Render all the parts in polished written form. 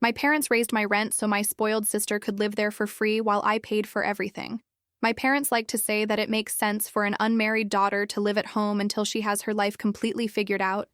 My parents raised my rent so my spoiled sister could live there for free while I paid for everything. My parents like to say that it makes sense for an unmarried daughter to live at home until she has her life completely figured out,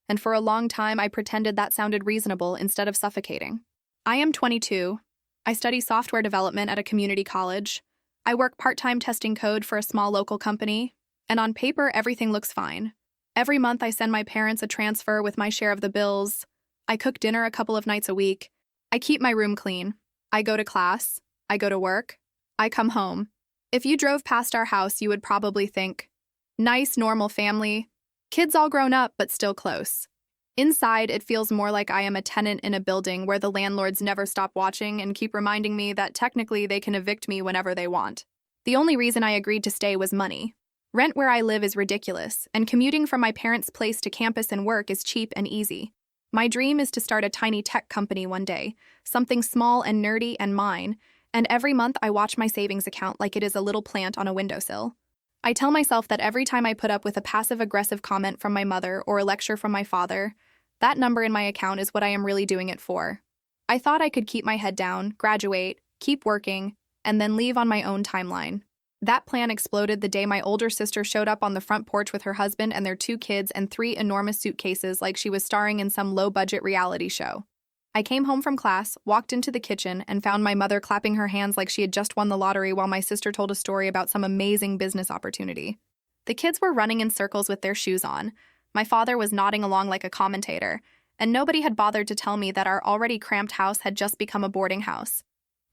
and for a long time I pretended that sounded reasonable instead of suffocating. I am 22. I study software development at a community college. I work part-time testing code for a small local company, and on paper everything looks fine. Every month I send my parents a transfer with my share of the bills. I cook dinner a couple of nights a week. I keep my room clean. I go to class. I go to work. I come home. If you drove past our house, you would probably think, nice, normal family. Kids all grown up, but still close. Inside, it feels more like I am a tenant in a building where the landlords never stop watching and keep reminding me that technically they can evict me whenever they want. The only reason I agreed to stay was money. Rent where I live is ridiculous, and commuting from my parents' place to campus and work is cheap and easy. My dream is to start a tiny tech company one day, something small and nerdy and mine, and every month I watch my savings account like it is a little plant on a windowsill. I tell myself that every time I put up with a passive-aggressive comment from my mother or a lecture from my father, that number in my account is what I am really doing it for. I thought I could keep my head down, graduate, keep working, and then leave on my own timeline. That plan exploded the day my older sister showed up on the front porch with her husband and their 2 kids and 3 enormous suitcases like she was starring in some low-budget reality show. I came home from class, walked into the kitchen, and found my mother clapping her hands like she had just won the lottery while my sister told a story about some amazing business opportunity. The kids were running in circles with their shoes on. My father was nodding along like a commentator, and nobody had bothered to tell me that our already cramped house had just become a boarding house.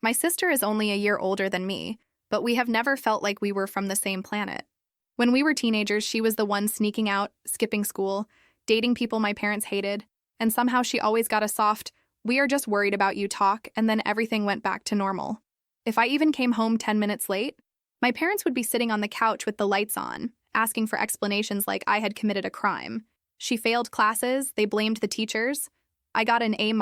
My sister is only a year older than me, but we have never felt like we were from the same planet. When we were teenagers, she was the one sneaking out, skipping school, dating people my parents hated, and somehow she always got a soft, "We are just worried about you" talk, and then everything went back to normal. If I even came home 10 minutes late, my parents would be sitting on the couch with the lights on, asking for explanations like I had committed a crime. She failed classes, they blamed the teachers. I got an A-,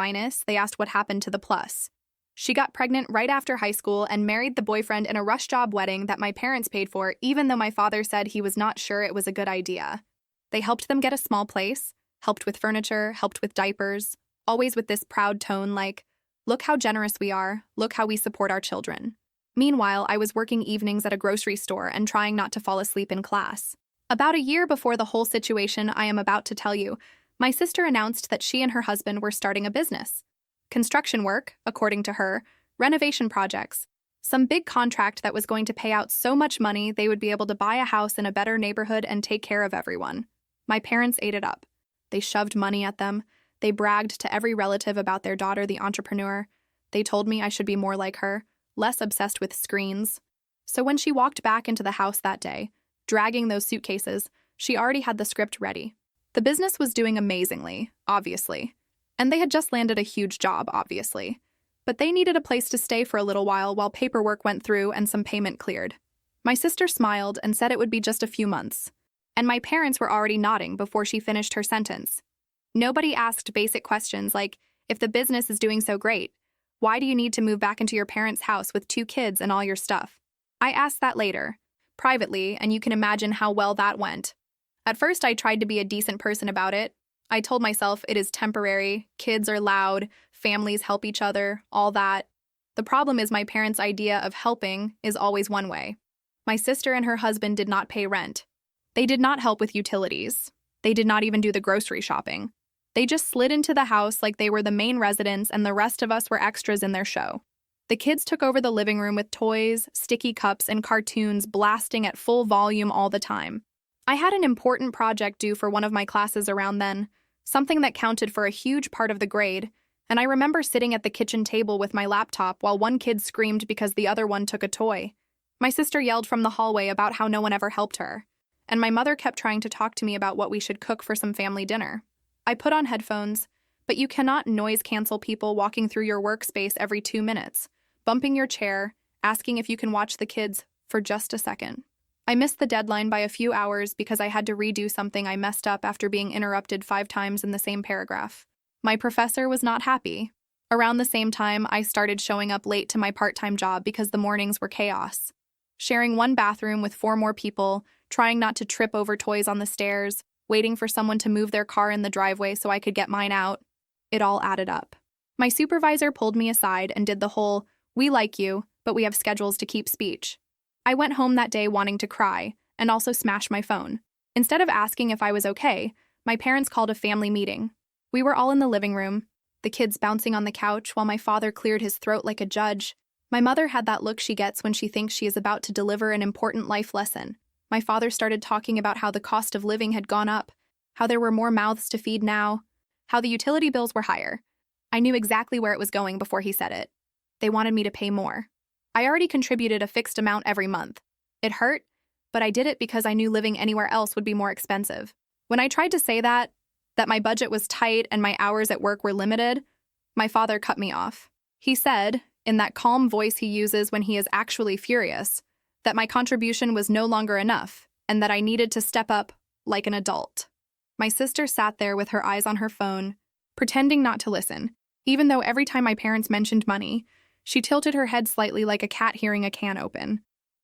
they asked what happened to the plus. She got pregnant right after high school and married the boyfriend in a rush job wedding that my parents paid for, even though my father said he was not sure it was a good idea. They helped them get a small place, helped with furniture, helped with diapers, always with this proud tone like, "Look how generous we are, look how we support our children." Meanwhile, I was working evenings at a grocery store and trying not to fall asleep in class. About a year before the whole situation I am about to tell you, my sister announced that she and her husband were starting a business. Construction work, according to her, renovation projects, some big contract that was going to pay out so much money they would be able to buy a house in a better neighborhood and take care of everyone. My parents ate it up. They shoved money at them. They bragged to every relative about their daughter, the entrepreneur. They told me I should be more like her, less obsessed with screens. So when she walked back into the house that day, dragging those suitcases, she already had the script ready. The business was doing amazingly, obviously. And they had just landed a huge job, obviously. But they needed a place to stay for a little while paperwork went through and some payment cleared. My sister smiled and said it would be just a few months. And my parents were already nodding before she finished her sentence. Nobody asked basic questions like, if the business is doing so great, why do you need to move back into your parents' house with 2 kids and all your stuff? I asked that later, privately, and you can imagine how well that went. At first, I tried to be a decent person about it. I told myself it is temporary, kids are loud, families help each other, all that. The problem is my parents' idea of helping is always one way. My sister and her husband did not pay rent. They did not help with utilities. They did not even do the grocery shopping. They just slid into the house like they were the main residents and the rest of us were extras in their show. The kids took over the living room with toys, sticky cups, and cartoons blasting at full volume all the time. I had an important project due for one of my classes around then, something that counted for a huge part of the grade, and I remember sitting at the kitchen table with my laptop while one kid screamed because the other one took a toy. My sister yelled from the hallway about how no one ever helped her, and my mother kept trying to talk to me about what we should cook for some family dinner. I put on headphones, but you cannot noise cancel people walking through your workspace every 2 minutes, bumping your chair, asking if you can watch the kids for just a second. I missed the deadline by a few hours because I had to redo something I messed up after being interrupted 5 times in the same paragraph. My professor was not happy. Around the same time, I started showing up late to my part-time job because the mornings were chaos. Sharing one bathroom with 4 more people, trying not to trip over toys on the stairs, waiting for someone to move their car in the driveway so I could get mine out. It all added up. My supervisor pulled me aside and did the whole, "We like you, but we have schedules to keep" speech. I went home that day wanting to cry and also smash my phone. Instead of asking if I was okay, my parents called a family meeting. We were all in the living room, the kids bouncing on the couch while my father cleared his throat like a judge. My mother had that look she gets when she thinks she is about to deliver an important life lesson. My father started talking about how the cost of living had gone up, how there were more mouths to feed now, how the utility bills were higher. I knew exactly where it was going before he said it. They wanted me to pay more. I already contributed a fixed amount every month. It hurt, but I did it because I knew living anywhere else would be more expensive. When I tried to say that my budget was tight and my hours at work were limited, my father cut me off. He said, in that calm voice he uses when he is actually furious, that my contribution was no longer enough and that I needed to step up like an adult. My sister sat there with her eyes on her phone, pretending not to listen, even though every time my parents mentioned money, she tilted her head slightly like a cat hearing a can open.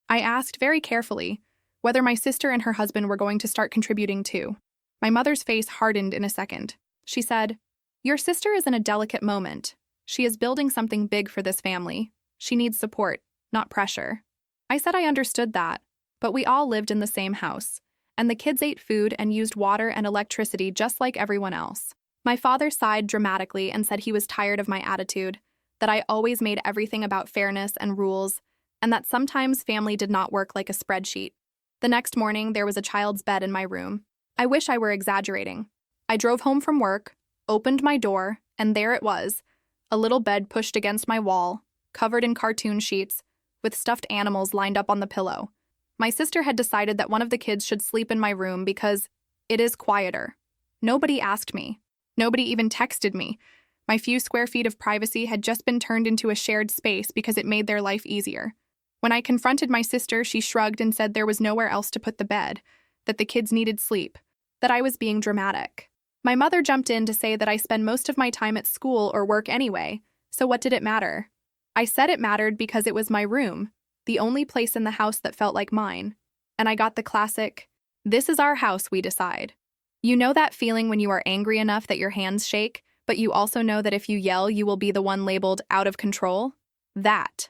I asked very carefully whether my sister and her husband were going to start contributing too. My mother's face hardened in a second. She said, "Your sister is in a delicate moment. She is building something big for this family. She needs support, not pressure." I said I understood that, but we all lived in the same house, and the kids ate food and used water and electricity just like everyone else. My father sighed dramatically and said he was tired of my attitude, that I always made everything about fairness and rules, and that sometimes family did not work like a spreadsheet. The next morning, there was a child's bed in my room. I wish I were exaggerating. I drove home from work, opened my door, and there it was, a little bed pushed against my wall, covered in cartoon sheets, with stuffed animals lined up on the pillow. My sister had decided that one of the kids should sleep in my room because it is quieter. Nobody asked me. Nobody even texted me. My few square feet of privacy had just been turned into a shared space because it made their life easier. When I confronted my sister, she shrugged and said there was nowhere else to put the bed, that the kids needed sleep, that I was being dramatic. My mother jumped in to say that I spend most of my time at school or work anyway, so what did it matter? I said it mattered because it was my room, the only place in the house that felt like mine. And I got the classic, "This is our house, we decide." You know that feeling when you are angry enough that your hands shake, but you also know that if you yell, you will be the one labeled out of control? That.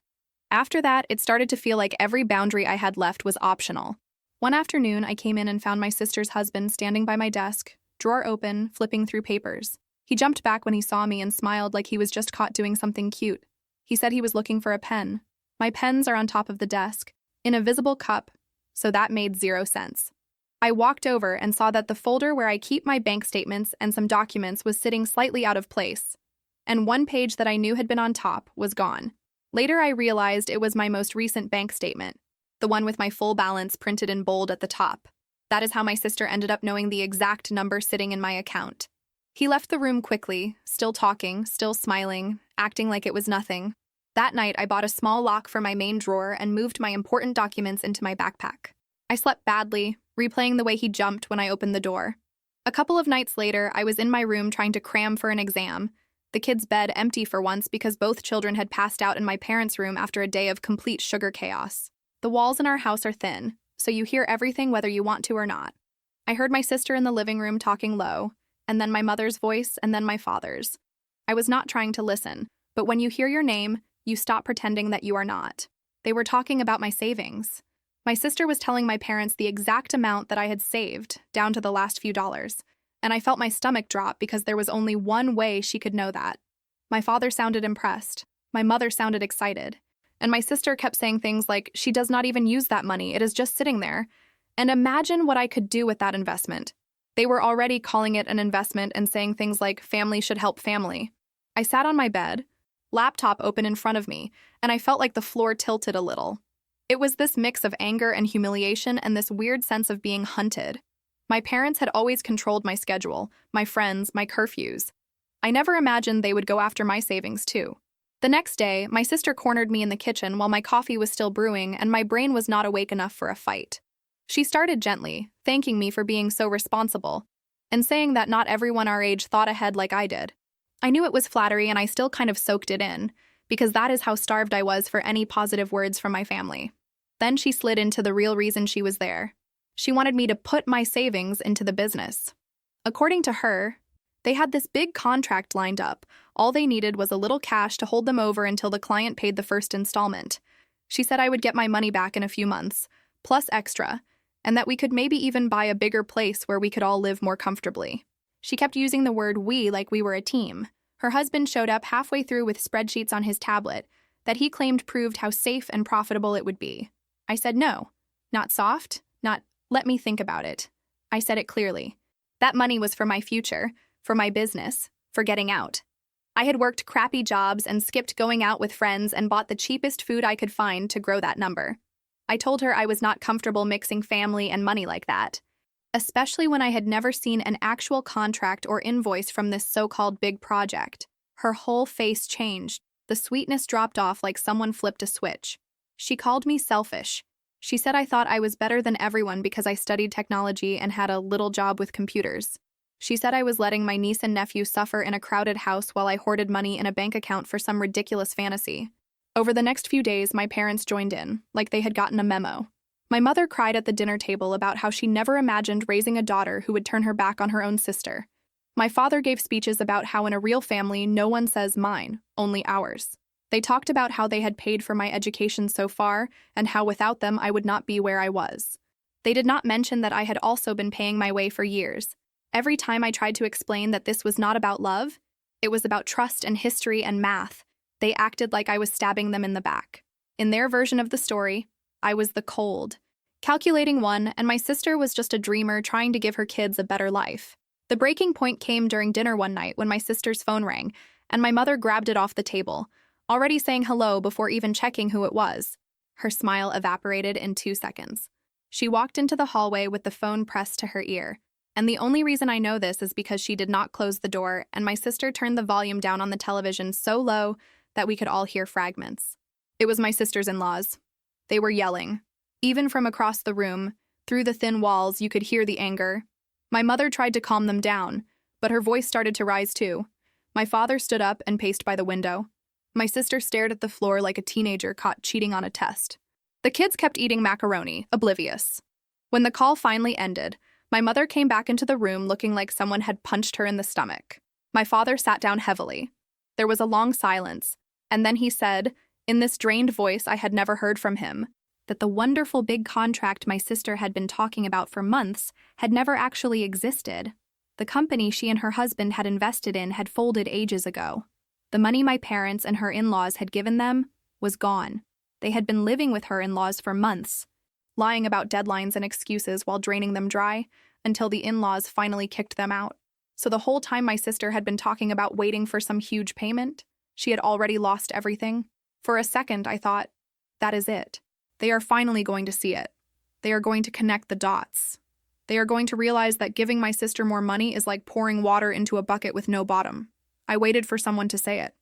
After that, it started to feel like every boundary I had left was optional. One afternoon, I came in and found my sister's husband standing by my desk, drawer open, flipping through papers. He jumped back when he saw me and smiled like he was just caught doing something cute. He said he was looking for a pen. My pens are on top of the desk, in a visible cup, so that made 0 sense. I walked over and saw that the folder where I keep my bank statements and some documents was sitting slightly out of place, and one page that I knew had been on top was gone. Later, I realized it was my most recent bank statement, the one with my full balance printed in bold at the top. That is how my sister ended up knowing the exact number sitting in my account. He left the room quickly, still talking, still smiling, acting like it was nothing. That night, I bought a small lock for my main drawer and moved my important documents into my backpack. I slept badly, replaying the way he jumped when I opened the door. A couple of nights later, I was in my room trying to cram for an exam, the kids' bed empty for once because both children had passed out in my parents' room after a day of complete sugar chaos. The walls in our house are thin, so you hear everything whether you want to or not. I heard my sister in the living room talking low, and then my mother's voice, and then my father's. I was not trying to listen, but when you hear your name, you stop pretending that you are not. They were talking about my savings. My sister was telling my parents the exact amount that I had saved, down to the last few dollars, and I felt my stomach drop because there was only one way she could know that. My father sounded impressed. My mother sounded excited. And my sister kept saying things like, "She does not even use that money, it is just sitting there." And imagine what I could do with that investment. They were already calling it an investment and saying things like, "Family should help family." I sat on my bed, laptop open in front of me, and I felt like the floor tilted a little. It was this mix of anger and humiliation and this weird sense of being hunted. My parents had always controlled my schedule, my friends, my curfews. I never imagined they would go after my savings too. The next day, my sister cornered me in the kitchen while my coffee was still brewing and my brain was not awake enough for a fight. She started gently, thanking me for being so responsible, and saying that not everyone our age thought ahead like I did. I knew it was flattery and I still kind of soaked it in, because that is how starved I was for any positive words from my family. Then she slid into the real reason she was there. She wanted me to put my savings into the business. According to her, They had this big contract lined up. All they needed was a little cash to hold them over until the client paid the first installment. She said I would get my money back in a few months, plus extra, and that we could maybe even buy a bigger place where we could all live more comfortably. She kept using the word we like we were a team. Her husband showed up halfway through with spreadsheets on his tablet that he claimed proved how safe and profitable it would be. I said no. Not soft, not let me think about it. I said it clearly. That money was for my future, for my business, for getting out. I had worked crappy jobs and skipped going out with friends and bought the cheapest food I could find to grow that number. I told her I was not comfortable mixing family and money like that, especially when I had never seen an actual contract or invoice from this so-called big project. Her whole face changed. The sweetness dropped off like someone flipped a switch. She called me selfish. She said I thought I was better than everyone because I studied technology and had a little job with computers. She said I was letting my niece and nephew suffer in a crowded house while I hoarded money in a bank account for some ridiculous fantasy. Over the next few days, my parents joined in, like they had gotten a memo. My mother cried at the dinner table about how she never imagined raising a daughter who would turn her back on her own sister. My father gave speeches about how in a real family, no one says mine, only ours. They talked about how they had paid for my education so far and how without them I would not be where I was. They did not mention that I had also been paying my way for years. Every time I tried to explain that this was not about love, it was about trust and history and math, they acted like I was stabbing them in the back. In their version of the story, I was the cold, calculating one, and my sister was just a dreamer trying to give her kids a better life. The breaking point came during dinner one night when my sister's phone rang, and my mother grabbed it off the table, already saying hello before even checking who it was. Her smile evaporated in 2 seconds. She walked into the hallway with the phone pressed to her ear. And the only reason I know this is because she did not close the door, and my sister turned the volume down on the television so low that we could all hear fragments. It was my sister's in-laws. They were yelling. Even from across the room, through the thin walls, you could hear the anger. My mother tried to calm them down, but her voice started to rise too. My father stood up and paced by the window. My sister stared at the floor like a teenager caught cheating on a test. The kids kept eating macaroni, oblivious. When the call finally ended, my mother came back into the room looking like someone had punched her in the stomach. My father sat down heavily. There was a long silence, and then he said, in this drained voice I had never heard from him, that the wonderful big contract my sister had been talking about for months had never actually existed. The company she and her husband had invested in had folded ages ago. The money my parents and her in-laws had given them was gone. They had been living with her in-laws for months, lying about deadlines and excuses while draining them dry, until the in-laws finally kicked them out. So the whole time my sister had been talking about waiting for some huge payment, she had already lost everything. For a second, I thought, that is it. They are finally going to see it. They are going to connect the dots. They are going to realize that giving my sister more money is like pouring water into a bucket with no bottom. I waited for someone to say it.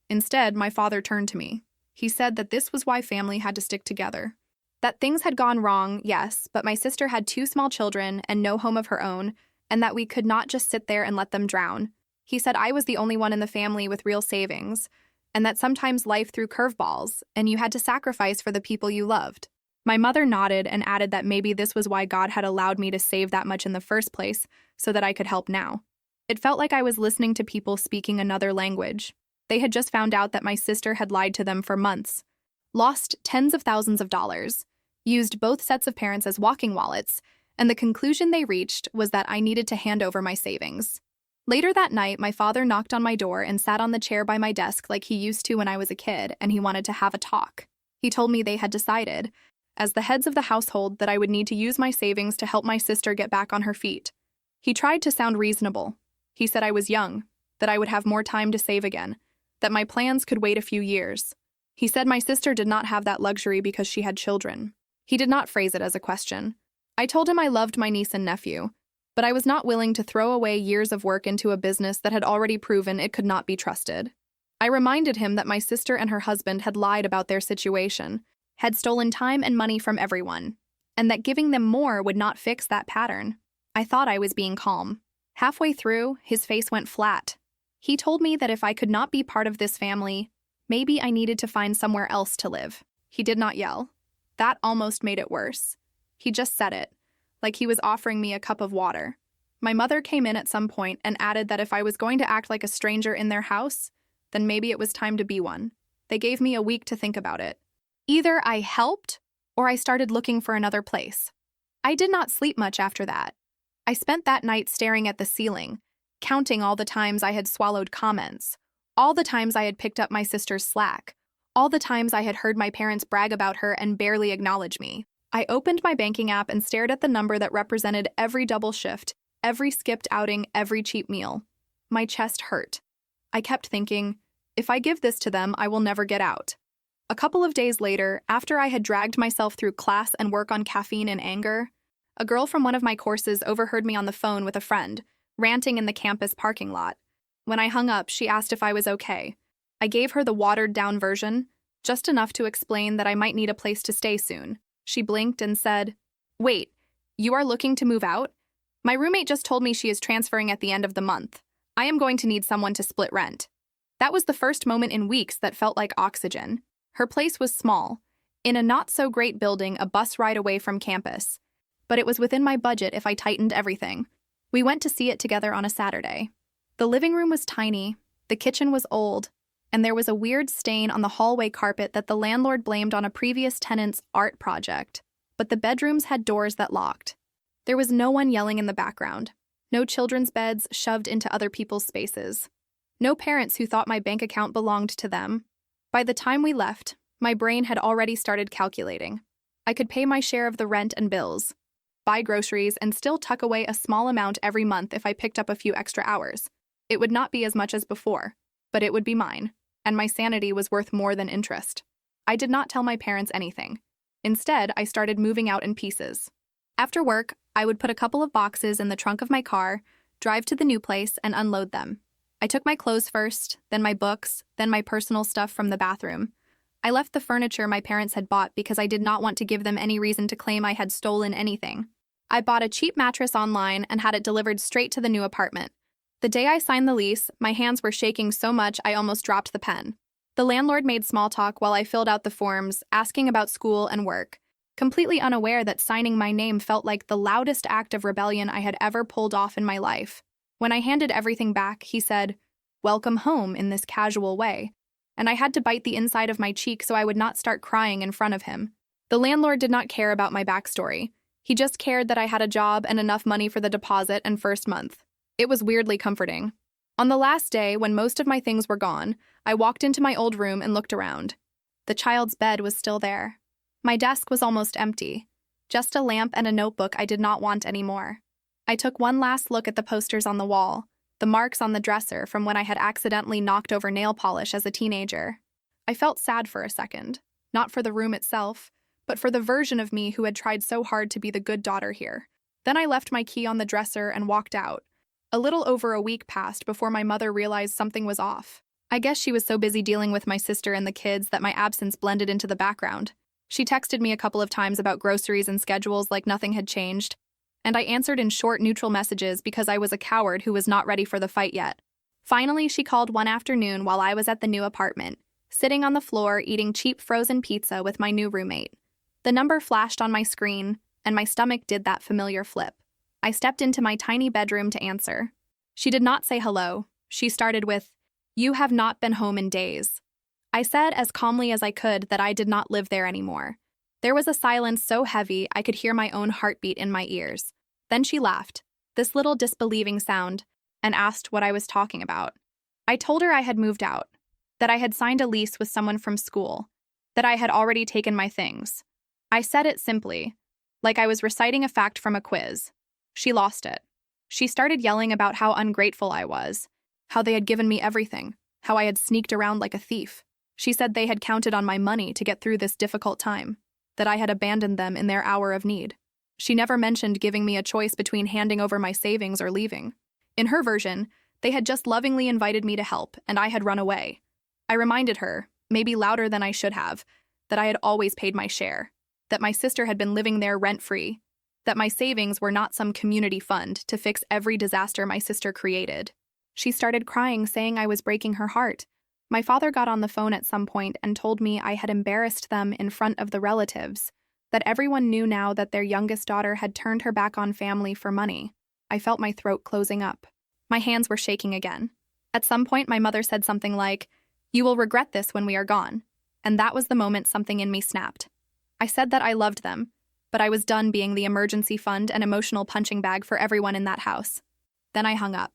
Instead, my father turned to me. He said that this was why family had to stick together. That things had gone wrong, yes, but my sister had 2 small children and no home of her own, and that we could not just sit there and let them drown. He said I was the only one in the family with real savings, and that sometimes life threw curveballs, and you had to sacrifice for the people you loved. My mother nodded and added that maybe this was why God had allowed me to save that much in the first place, so that I could help now. It felt like I was listening to people speaking another language. They had just found out that my sister had lied to them for months, lost tens of thousands of dollars, used both sets of parents as walking wallets, and the conclusion they reached was that I needed to hand over my savings. Later that night, my father knocked on my door and sat on the chair by my desk like he used to when I was a kid, and he wanted to have a talk. He told me they had decided, as the heads of the household, that I would need to use my savings to help my sister get back on her feet. He tried to sound reasonable. He said I was young, that I would have more time to save again, that my plans could wait a few years. He said my sister did not have that luxury because she had children. He did not phrase it as a question. I told him I loved my niece and nephew, but I was not willing to throw away years of work into a business that had already proven it could not be trusted. I reminded him that my sister and her husband had lied about their situation, had stolen time and money from everyone, and that giving them more would not fix that pattern. I thought I was being calm. Halfway through, his face went flat. He told me that if I could not be part of this family, maybe I needed to find somewhere else to live. He did not yell. That almost made it worse. He just said it, like he was offering me a cup of water. My mother came in at some point and added that if I was going to act like a stranger in their house, then maybe it was time to be one. They gave me a week to think about it. Either I helped or I started looking for another place. I did not sleep much after that. I spent that night staring at the ceiling, counting all the times I had swallowed comments, all the times I had picked up my sister's slack, all the times I had heard my parents brag about her and barely acknowledge me. I opened my banking app and stared at the number that represented every double shift, every skipped outing, every cheap meal. My chest hurt. I kept thinking, if I give this to them, I will never get out. A couple of days later, after I had dragged myself through class and work on caffeine and anger, a girl from one of my courses overheard me on the phone with a friend, ranting in the campus parking lot. When I hung up, she asked if I was okay. I gave her the watered-down version, just enough to explain that I might need a place to stay soon. She blinked and said, "Wait, you are looking to move out? My roommate just told me she is transferring at the end of the month. I am going to need someone to split rent." That was the first moment in weeks that felt like oxygen. Her place was small, in a not-so-great building a bus ride away from campus. But it was within my budget if I tightened everything. We went to see it together on a Saturday. The living room was tiny, the kitchen was old, and there was a weird stain on the hallway carpet that the landlord blamed on a previous tenant's art project. But the bedrooms had doors that locked. There was no one yelling in the background, no children's beds shoved into other people's spaces, no parents who thought my bank account belonged to them. By the time we left, my brain had already started calculating. I could pay my share of the rent and bills, buy groceries, and still tuck away a small amount every month if I picked up a few extra hours. It would not be as much as before, but it would be mine, and my sanity was worth more than interest. I did not tell my parents anything. Instead, I started moving out in pieces. After work, I would put a couple of boxes in the trunk of my car, drive to the new place, and unload them. I took my clothes first, then my books, then my personal stuff from the bathroom. I left the furniture my parents had bought because I did not want to give them any reason to claim I had stolen anything. I bought a cheap mattress online and had it delivered straight to the new apartment. The day I signed the lease, my hands were shaking so much I almost dropped the pen. The landlord made small talk while I filled out the forms, asking about school and work, completely unaware that signing my name felt like the loudest act of rebellion I had ever pulled off in my life. When I handed everything back, he said, "Welcome home," in this casual way, and I had to bite the inside of my cheek so I would not start crying in front of him. The landlord did not care about my backstory. He just cared that I had a job and enough money for the deposit and first month. It was weirdly comforting. On the last day, when most of my things were gone, I walked into my old room and looked around. The child's bed was still there. My desk was almost empty. Just a lamp and a notebook I did not want anymore. I took one last look at the posters on the wall, the marks on the dresser from when I had accidentally knocked over nail polish as a teenager. I felt sad for a second, not for the room itself, but for the version of me who had tried so hard to be the good daughter here. Then I left my key on the dresser and walked out. A little over a week passed before my mother realized something was off. I guess she was so busy dealing with my sister and the kids that my absence blended into the background. She texted me a couple of times about groceries and schedules like nothing had changed, and I answered in short, neutral messages because I was a coward who was not ready for the fight yet. Finally, she called one afternoon while I was at the new apartment, sitting on the floor eating cheap frozen pizza with my new roommate. The number flashed on my screen, and my stomach did that familiar flip. I stepped into my tiny bedroom to answer. She did not say hello. She started with, "You have not been home in days." I said as calmly as I could that I did not live there anymore. There was a silence so heavy I could hear my own heartbeat in my ears. Then she laughed, this little disbelieving sound, and asked what I was talking about. I told her I had moved out, that I had signed a lease with someone from school, that I had already taken my things. I said it simply, like I was reciting a fact from a quiz. She lost it. She started yelling about how ungrateful I was, how they had given me everything, how I had sneaked around like a thief. She said they had counted on my money to get through this difficult time, that I had abandoned them in their hour of need. She never mentioned giving me a choice between handing over my savings or leaving. In her version, they had just lovingly invited me to help, and I had run away. I reminded her, maybe louder than I should have, that I had always paid my share, that my sister had been living there rent-free, that my savings were not some community fund to fix every disaster my sister created. She started crying, saying I was breaking her heart. My father got on the phone at some point and told me I had embarrassed them in front of the relatives, that everyone knew now that their youngest daughter had turned her back on family for money. I felt my throat closing up. My hands were shaking again. At some point, my mother said something like, "You will regret this when we are gone." And that was the moment something in me snapped. I said that I loved them, but I was done being the emergency fund and emotional punching bag for everyone in that house. Then I hung up.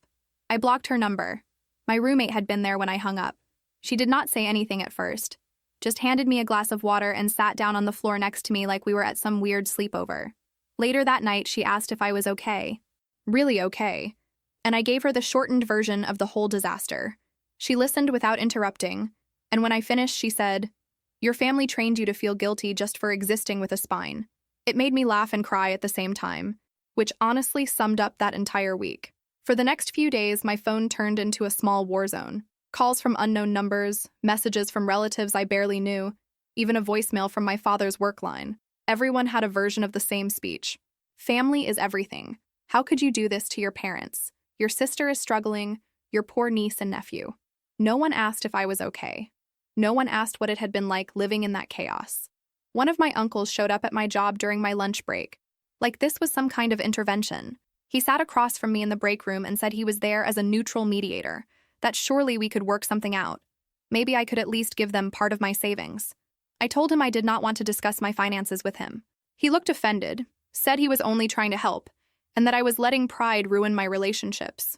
I blocked her number. My roommate had been there when I hung up. She did not say anything at first, just handed me a glass of water and sat down on the floor next to me like we were at some weird sleepover. Later that night, she asked if I was okay. Really okay. And I gave her the shortened version of the whole disaster. She listened without interrupting, and when I finished, she said, "Your family trained you to feel guilty just for existing with a spine." It made me laugh and cry at the same time, which honestly summed up that entire week. For the next few days, my phone turned into a small war zone. Calls from unknown numbers, messages from relatives I barely knew, even a voicemail from my father's work line. Everyone had a version of the same speech. Family is everything. How could you do this to your parents? Your sister is struggling, your poor niece and nephew. No one asked if I was okay. No one asked what it had been like living in that chaos. One of my uncles showed up at my job during my lunch break. Like this was some kind of intervention. He sat across from me in the break room and said he was there as a neutral mediator, that surely we could work something out. Maybe I could at least give them part of my savings. I told him I did not want to discuss my finances with him. He looked offended, said he was only trying to help, and that I was letting pride ruin my relationships.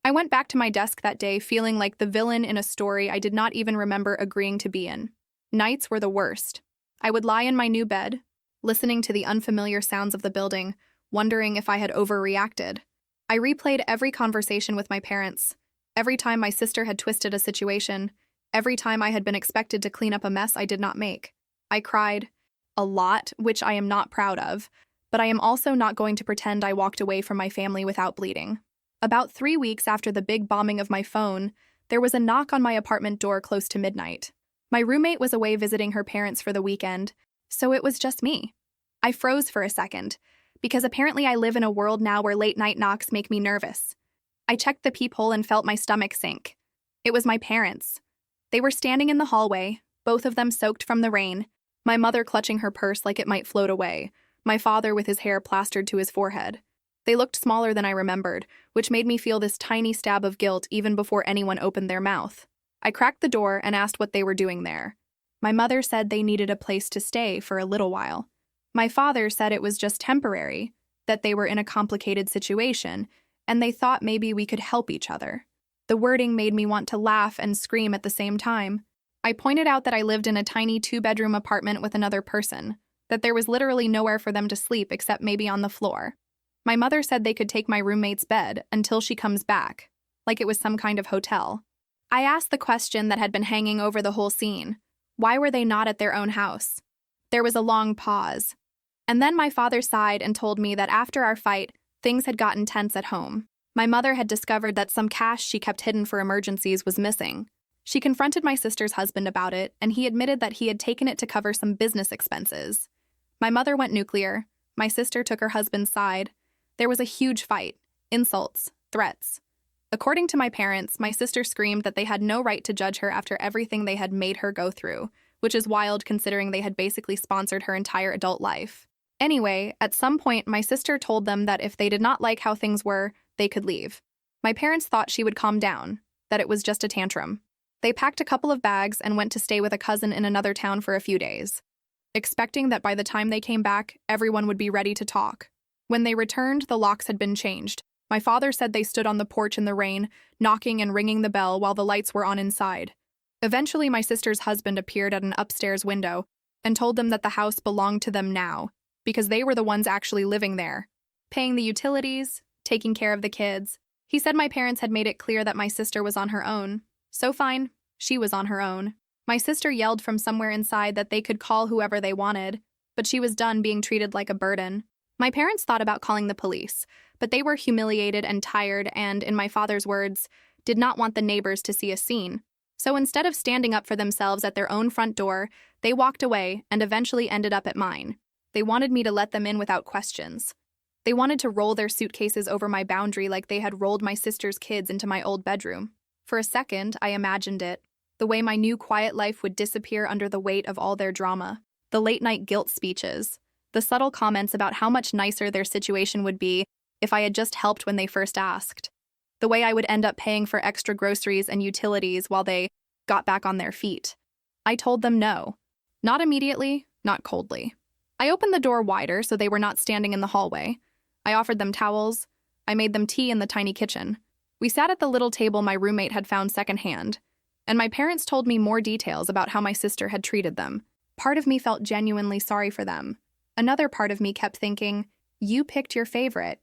I went back to my desk that day feeling like the villain in a story I did not even remember agreeing to be in. Nights were the worst. I would lie in my new bed, listening to the unfamiliar sounds of the building, wondering if I had overreacted. I replayed every conversation with my parents, every time my sister had twisted a situation, every time I had been expected to clean up a mess I did not make. I cried. A lot, which I am not proud of, but I am also not going to pretend I walked away from my family without bleeding. About 3 weeks after the big bombing of my phone, there was a knock on my apartment door close to midnight. My roommate was away visiting her parents for the weekend, so it was just me. I froze for a second, because apparently I live in a world now where late-night knocks make me nervous. I checked the peephole and felt my stomach sink. It was my parents. They were standing in the hallway, both of them soaked from the rain, my mother clutching her purse like it might float away, my father with his hair plastered to his forehead. They looked smaller than I remembered, which made me feel this tiny stab of guilt even before anyone opened their mouth. I cracked the door and asked what they were doing there. My mother said they needed a place to stay for a little while. My father said it was just temporary, that they were in a complicated situation, and they thought maybe we could help each other. The wording made me want to laugh and scream at the same time. I pointed out that I lived in a tiny 2-bedroom apartment with another person, that there was literally nowhere for them to sleep except maybe on the floor. My mother said they could take my roommate's bed until she comes back, like it was some kind of hotel. I asked the question that had been hanging over the whole scene. Why were they not at their own house? There was a long pause. And then my father sighed and told me that after our fight, things had gotten tense at home. My mother had discovered that some cash she kept hidden for emergencies was missing. She confronted my sister's husband about it, and he admitted that he had taken it to cover some business expenses. My mother went nuclear. My sister took her husband's side. There was a huge fight, insults, threats. According to my parents, my sister screamed that they had no right to judge her after everything they had made her go through, which is wild considering they had basically sponsored her entire adult life. Anyway, at some point, my sister told them that if they did not like how things were, they could leave. My parents thought she would calm down, that it was just a tantrum. They packed a couple of bags and went to stay with a cousin in another town for a few days, expecting that by the time they came back, everyone would be ready to talk. When they returned, the locks had been changed. My father said they stood on the porch in the rain, knocking and ringing the bell while the lights were on inside. Eventually, my sister's husband appeared at an upstairs window and told them that the house belonged to them now, because they were the ones actually living there, paying the utilities, taking care of the kids. He said my parents had made it clear that my sister was on her own. So fine, she was on her own. My sister yelled from somewhere inside that they could call whoever they wanted, but she was done being treated like a burden. My parents thought about calling the police, but they were humiliated and tired and, in my father's words, did not want the neighbors to see a scene. So instead of standing up for themselves at their own front door, they walked away and eventually ended up at mine. They wanted me to let them in without questions. They wanted to roll their suitcases over my boundary like they had rolled my sister's kids into my old bedroom. For a second, I imagined it, the way my new quiet life would disappear under the weight of all their drama, the late-night guilt speeches, the subtle comments about how much nicer their situation would be if I had just helped when they first asked. The way I would end up paying for extra groceries and utilities while they got back on their feet. I told them no. Not immediately, not coldly. I opened the door wider so they were not standing in the hallway. I offered them towels. I made them tea in the tiny kitchen. We sat at the little table my roommate had found secondhand, and my parents told me more details about how my sister had treated them. Part of me felt genuinely sorry for them. Another part of me kept thinking, you picked your favorite,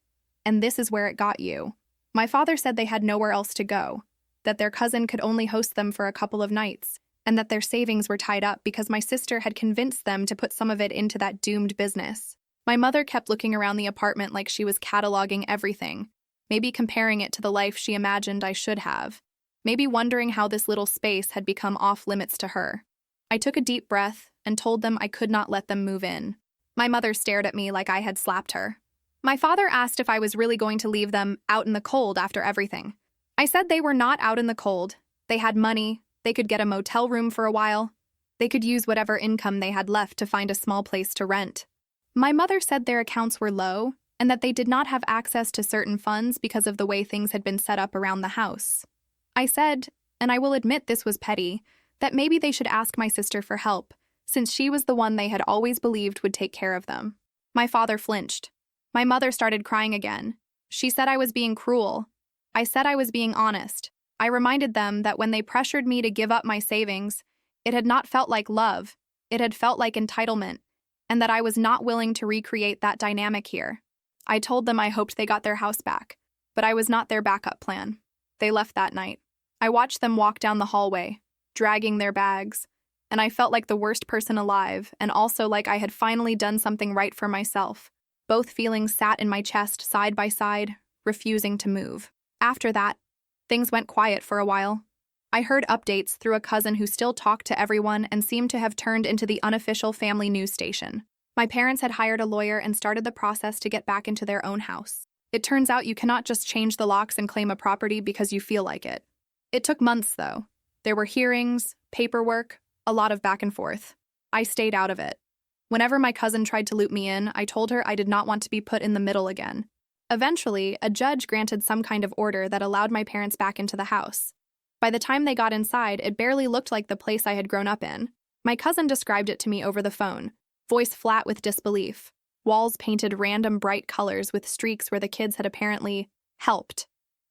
and this is where it got you. My father said they had nowhere else to go, that their cousin could only host them for a couple of nights, and that their savings were tied up because my sister had convinced them to put some of it into that doomed business. My mother kept looking around the apartment like she was cataloging everything, maybe comparing it to the life she imagined I should have, maybe wondering how this little space had become off-limits to her. I took a deep breath and told them I could not let them move in. My mother stared at me like I had slapped her. My father asked if I was really going to leave them out in the cold after everything. I said they were not out in the cold. They had money. They could get a motel room for a while. They could use whatever income they had left to find a small place to rent. My mother said their accounts were low and that they did not have access to certain funds because of the way things had been set up around the house. I said, and I will admit this was petty, that maybe they should ask my sister for help, since she was the one they had always believed would take care of them. My father flinched. My mother started crying again. She said I was being cruel. I said I was being honest. I reminded them that when they pressured me to give up my savings, it had not felt like love, it had felt like entitlement, and that I was not willing to recreate that dynamic here. I told them I hoped they got their house back, but I was not their backup plan. They left that night. I watched them walk down the hallway, dragging their bags, and I felt like the worst person alive, and also like I had finally done something right for myself. Both feelings sat in my chest side by side, refusing to move. After that, things went quiet for a while. I heard updates through a cousin who still talked to everyone and seemed to have turned into the unofficial family news station. My parents had hired a lawyer and started the process to get back into their own house. It turns out you cannot just change the locks and claim a property because you feel like it. It took months, though. There were hearings, paperwork, a lot of back and forth. I stayed out of it. Whenever my cousin tried to loop me in, I told her I did not want to be put in the middle again. Eventually, a judge granted some kind of order that allowed my parents back into the house. By the time they got inside, it barely looked like the place I had grown up in. My cousin described it to me over the phone, voice flat with disbelief. Walls painted random bright colors with streaks where the kids had apparently helped.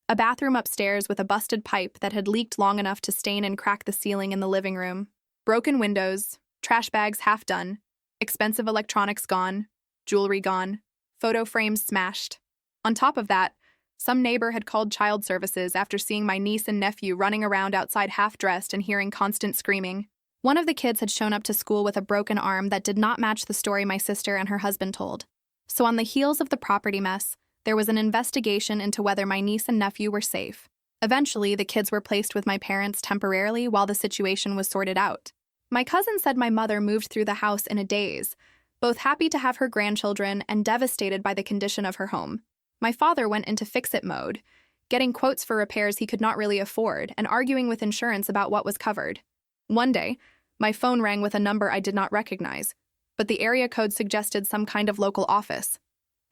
A bathroom upstairs with a busted pipe that had leaked long enough to stain and crack the ceiling in the living room. Broken windows, trash bags half done, expensive electronics gone, jewelry gone, photo frames smashed. On top of that, some neighbor had called child services after seeing my niece and nephew running around outside half-dressed and hearing constant screaming. One of the kids had shown up to school with a broken arm that did not match the story my sister and her husband told. So on the heels of the property mess, there was an investigation into whether my niece and nephew were safe. Eventually, the kids were placed with my parents temporarily while the situation was sorted out. My cousin said my mother moved through the house in a daze, both happy to have her grandchildren and devastated by the condition of her home. My father went into fix-it mode, getting quotes for repairs he could not really afford and arguing with insurance about what was covered. One day, my phone rang with a number I did not recognize, but the area code suggested some kind of local office.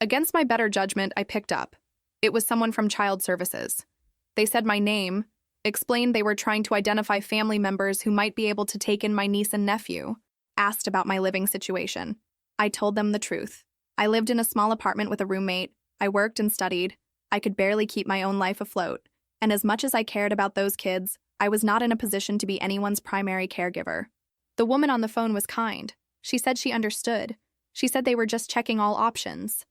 Against my better judgment, I picked up. It was someone from child services. They said my name, explained they were trying to identify family members who might be able to take in my niece and nephew, asked about my living situation. I told them the truth. I lived in a small apartment with a roommate. I worked and studied. I could barely keep my own life afloat. And as much as I cared about those kids, I was not in a position to be anyone's primary caregiver. The woman on the phone was kind. She said she understood. She said they were just checking all options.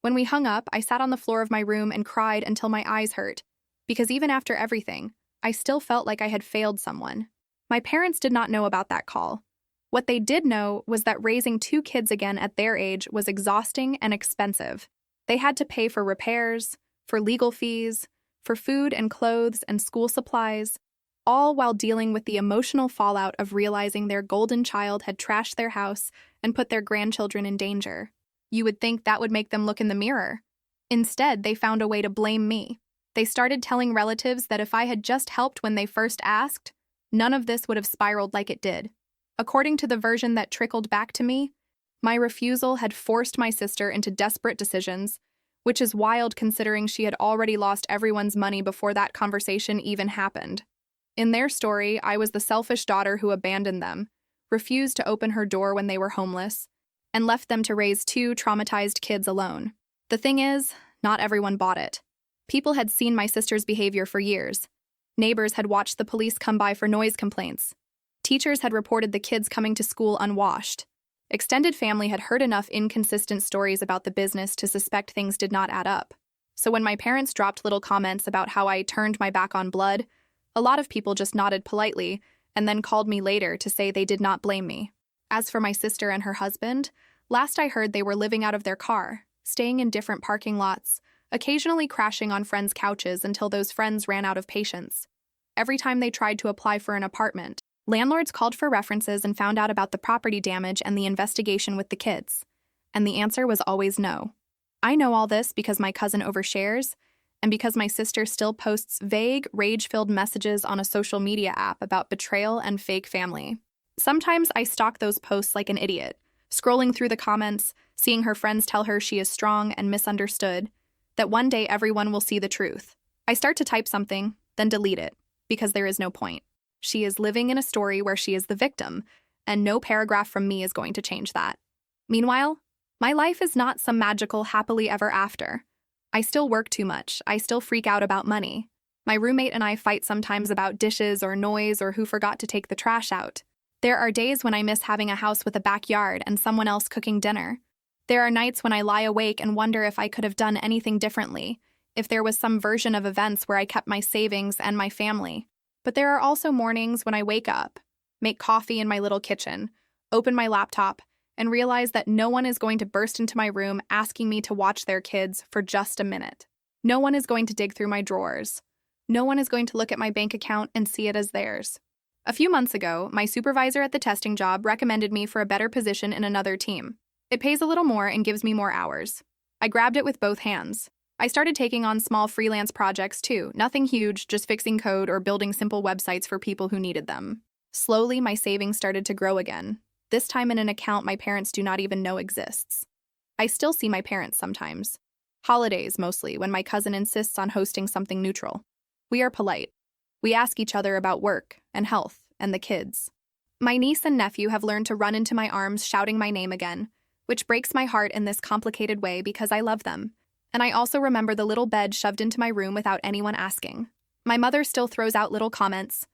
When we hung up, I sat on the floor of my room and cried until my eyes hurt, because even after everything, I still felt like I had failed someone. My parents did not know about that call. What they did know was that raising 2 kids again at their age was exhausting and expensive. They had to pay for repairs, for legal fees, for food and clothes and school supplies, all while dealing with the emotional fallout of realizing their golden child had trashed their house and put their grandchildren in danger. You would think that would make them look in the mirror. Instead, they found a way to blame me. They started telling relatives that if I had just helped when they first asked, none of this would have spiraled like it did. According to the version that trickled back to me, my refusal had forced my sister into desperate decisions, which is wild considering she had already lost everyone's money before that conversation even happened. In their story, I was the selfish daughter who abandoned them, refused to open her door when they were homeless, and left them to raise two traumatized kids alone. The thing is, not everyone bought it. People had seen my sister's behavior for years. Neighbors had watched the police come by for noise complaints. Teachers had reported the kids coming to school unwashed. Extended family had heard enough inconsistent stories about the business to suspect things did not add up. So when my parents dropped little comments about how I turned my back on blood, a lot of people just nodded politely and then called me later to say they did not blame me. As for my sister and her husband, last I heard they were living out of their car, staying in different parking lots, occasionally crashing on friends' couches until those friends ran out of patience. Every time they tried to apply for an apartment, landlords called for references and found out about the property damage and the investigation with the kids. And the answer was always no. I know all this because my cousin overshares, and because my sister still posts vague, rage-filled messages on a social media app about betrayal and fake family. Sometimes I stalk those posts like an idiot, scrolling through the comments, seeing her friends tell her she is strong and misunderstood, that one day everyone will see the truth. I start to type something, then delete it, because there is no point. She is living in a story where she is the victim, and no paragraph from me is going to change that. Meanwhile, my life is not some magical happily ever after. I still work too much. I still freak out about money. My roommate and I fight sometimes about dishes or noise or who forgot to take the trash out. There are days when I miss having a house with a backyard and someone else cooking dinner. There are nights when I lie awake and wonder if I could have done anything differently, if there was some version of events where I kept my savings and my family. But there are also mornings when I wake up, make coffee in my little kitchen, open my laptop, and realize that no one is going to burst into my room asking me to watch their kids for just a minute. No one is going to dig through my drawers. No one is going to look at my bank account and see it as theirs. A few months ago, my supervisor at the testing job recommended me for a better position in another team. It pays a little more and gives me more hours. I grabbed it with both hands. I started taking on small freelance projects too, nothing huge, just fixing code or building simple websites for people who needed them. Slowly, my savings started to grow again, this time in an account my parents do not even know exists. I still see my parents sometimes. Holidays, mostly, when my cousin insists on hosting something neutral. We are polite. We ask each other about work and health and the kids. My niece and nephew have learned to run into my arms shouting my name again, which breaks my heart in this complicated way because I love them. And I also remember the little bed shoved into my room without anyone asking. My mother still throws out little comments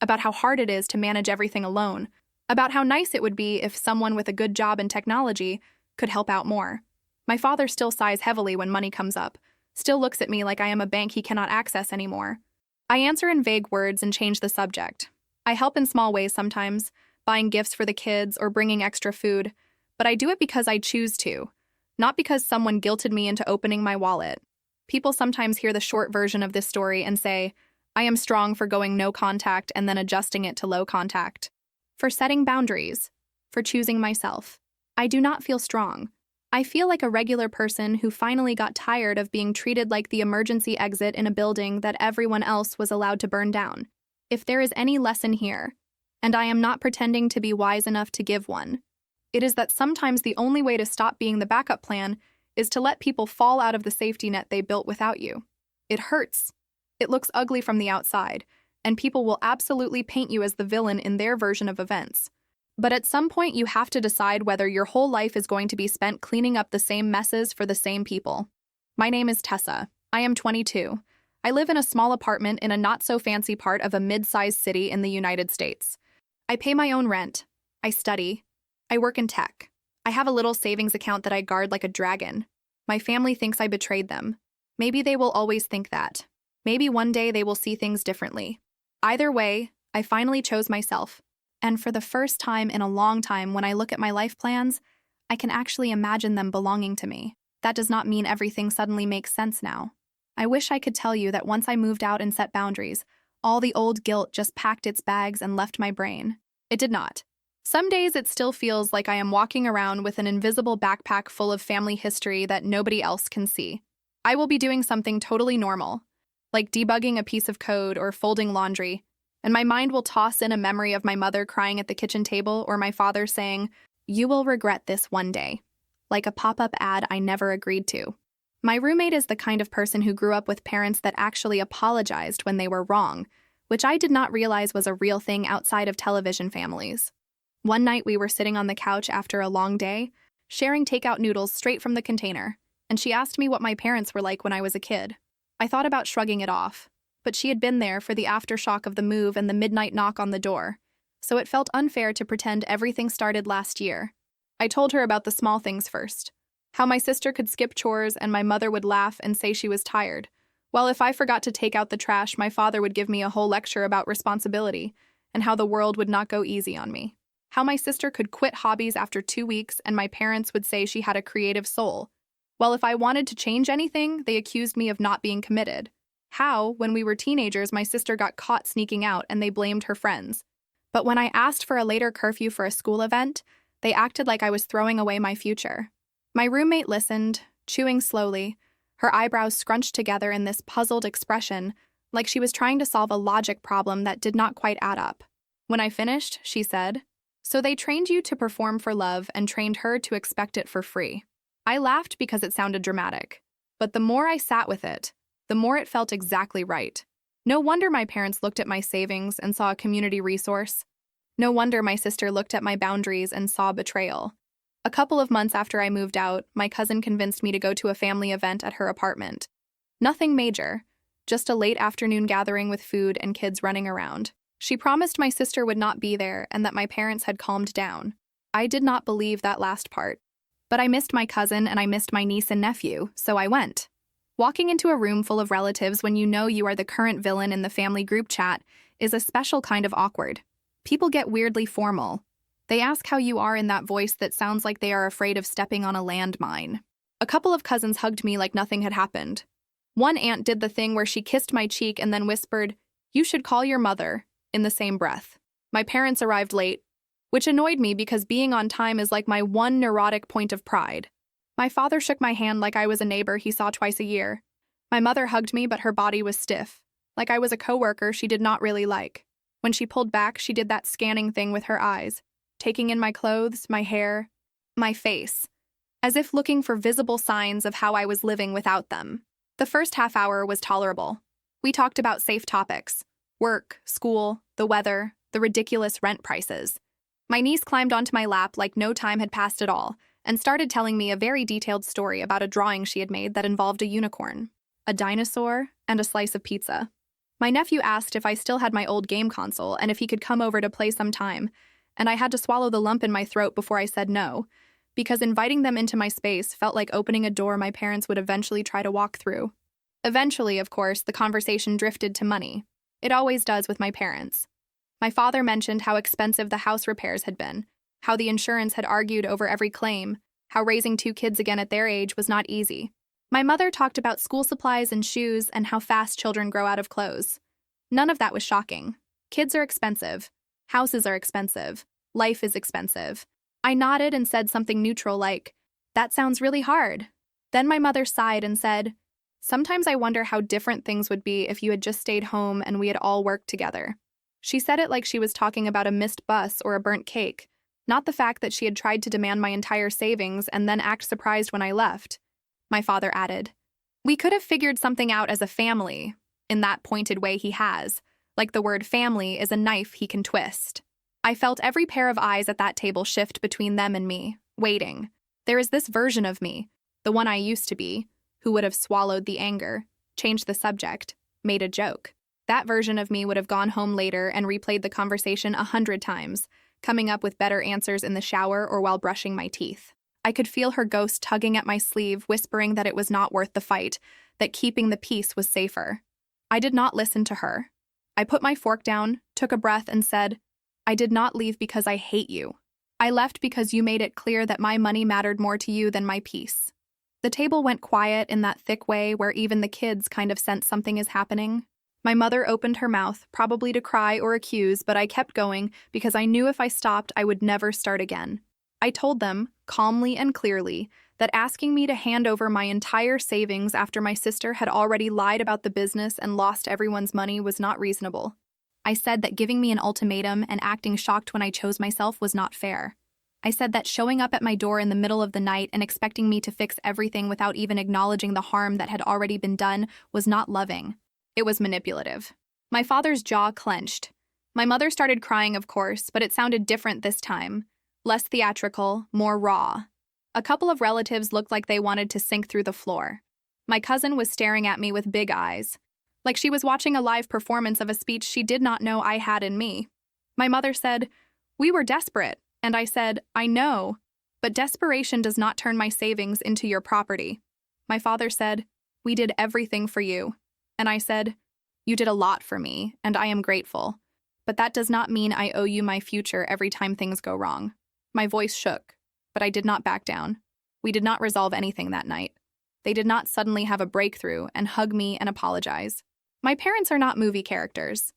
about how hard it is to manage everything alone, about how nice it would be if someone with a good job in technology could help out more. My father still sighs heavily when money comes up, still looks at me like I am a bank he cannot access anymore. I answer in vague words and change the subject. I help in small ways sometimes, buying gifts for the kids or bringing extra food, but I do it because I choose to, not because someone guilted me into opening my wallet. People sometimes hear the short version of this story and say, I am strong for going no contact and then adjusting it to low contact, for setting boundaries, for choosing myself. I do not feel strong. I feel like a regular person who finally got tired of being treated like the emergency exit in a building that everyone else was allowed to burn down. If there is any lesson here, and I am not pretending to be wise enough to give one, it is that sometimes the only way to stop being the backup plan is to let people fall out of the safety net they built without you. It hurts. It looks ugly from the outside, and people will absolutely paint you as the villain in their version of events. But at some point, you have to decide whether your whole life is going to be spent cleaning up the same messes for the same people. My name is Tessa. I am 22. I live in a small apartment in a not-so-fancy part of a mid-sized city in the United States. I pay my own rent. I study. I work in tech. I have a little savings account that I guard like a dragon. My family thinks I betrayed them. Maybe they will always think that. Maybe one day they will see things differently. Either way, I finally chose myself. And for the first time in a long time, when I look at my life plans, I can actually imagine them belonging to me. That does not mean everything suddenly makes sense now. I wish I could tell you that once I moved out and set boundaries, all the old guilt just packed its bags and left my brain. It did not. Some days it still feels like I am walking around with an invisible backpack full of family history that nobody else can see. I will be doing something totally normal, like debugging a piece of code or folding laundry, and my mind will toss in a memory of my mother crying at the kitchen table or my father saying, "You will regret this one day," like a pop-up ad I never agreed to. My roommate is the kind of person who grew up with parents that actually apologized when they were wrong, which I did not realize was a real thing outside of television families. One night we were sitting on the couch after a long day, sharing takeout noodles straight from the container, and she asked me what my parents were like when I was a kid. I thought about shrugging it off, but she had been there for the aftershock of the move and the midnight knock on the door, so it felt unfair to pretend everything started last year. I told her about the small things first. How my sister could skip chores and my mother would laugh and say she was tired, while if I forgot to take out the trash, my father would give me a whole lecture about responsibility and how the world would not go easy on me. How my sister could quit hobbies after 2 weeks and my parents would say she had a creative soul, while if I wanted to change anything, they accused me of not being committed. How, when we were teenagers, my sister got caught sneaking out and they blamed her friends. But when I asked for a later curfew for a school event, they acted like I was throwing away my future. My roommate listened, chewing slowly, her eyebrows scrunched together in this puzzled expression, like she was trying to solve a logic problem that did not quite add up. When I finished, she said, "So they trained you to perform for love and trained her to expect it for free." I laughed because it sounded dramatic, but the more I sat with it, the more it felt exactly right. No wonder my parents looked at my savings and saw a community resource. No wonder my sister looked at my boundaries and saw betrayal. A couple of months after I moved out, my cousin convinced me to go to a family event at her apartment. Nothing major, just a late afternoon gathering with food and kids running around. She promised my sister would not be there and that my parents had calmed down. I did not believe that last part. But I missed my cousin and I missed my niece and nephew, so I went. Walking into a room full of relatives when you know you are the current villain in the family group chat is a special kind of awkward. People get weirdly formal. They ask how you are in that voice that sounds like they are afraid of stepping on a landmine. A couple of cousins hugged me like nothing had happened. One aunt did the thing where she kissed my cheek and then whispered, "You should call your mother," in the same breath. My parents arrived late, which annoyed me because being on time is like my one neurotic point of pride. My father shook my hand like I was a neighbor he saw twice a year. My mother hugged me, but her body was stiff, like I was a coworker she did not really like. When she pulled back, she did that scanning thing with her eyes, taking in my clothes, my hair, my face, as if looking for visible signs of how I was living without them. The first half hour was tolerable. We talked about safe topics: work, school, the weather, the ridiculous rent prices. My niece climbed onto my lap like no time had passed at all and started telling me a very detailed story about a drawing she had made that involved a unicorn, a dinosaur, and a slice of pizza. My nephew asked if I still had my old game console and if he could come over to play sometime, and I had to swallow the lump in my throat before I said no, because inviting them into my space felt like opening a door my parents would eventually try to walk through. Eventually, of course, the conversation drifted to money. It always does with my parents. My father mentioned how expensive the house repairs had been, how the insurance had argued over every claim, how raising 2 kids again at their age was not easy. My mother talked about school supplies and shoes and how fast children grow out of clothes. None of that was shocking. Kids are expensive. Houses are expensive. Life is expensive. I nodded and said something neutral like, "That sounds really hard." Then my mother sighed and said, "Sometimes I wonder how different things would be if you had just stayed home and we had all worked together." She said it like she was talking about a missed bus or a burnt cake, not the fact that she had tried to demand my entire savings and then act surprised when I left. My father added, "We could have figured something out as a family," in that pointed way he has, like the word family is a knife he can twist. I felt every pair of eyes at that table shift between them and me, waiting. There is this version of me, the one I used to be, who would have swallowed the anger, changed the subject, made a joke. That version of me would have gone home later and replayed the conversation 100 times, coming up with better answers in the shower or while brushing my teeth. I could feel her ghost tugging at my sleeve, whispering that it was not worth the fight, that keeping the peace was safer. I did not listen to her. I put my fork down, took a breath, and said, "I did not leave because I hate you. I left because you made it clear that my money mattered more to you than my peace." The table went quiet in that thick way where even the kids kind of sense something is happening. My mother opened her mouth, probably to cry or accuse, but I kept going because I knew if I stopped, I would never start again. I told them, calmly and clearly, that asking me to hand over my entire savings after my sister had already lied about the business and lost everyone's money was not reasonable. I said that giving me an ultimatum and acting shocked when I chose myself was not fair. I said that showing up at my door in the middle of the night and expecting me to fix everything without even acknowledging the harm that had already been done was not loving. It was manipulative. My father's jaw clenched. My mother started crying, of course, but it sounded different this time. Less theatrical, more raw. A couple of relatives looked like they wanted to sink through the floor. My cousin was staring at me with big eyes, like she was watching a live performance of a speech she did not know I had in me. My mother said, "We were desperate," and I said, "I know, but desperation does not turn my savings into your property." My father said, "We did everything for you," and I said, "You did a lot for me, and I am grateful, but that does not mean I owe you my future every time things go wrong." My voice shook, but I did not back down. We did not resolve anything that night. They did not suddenly have a breakthrough and hug me and apologize. My parents are not movie characters,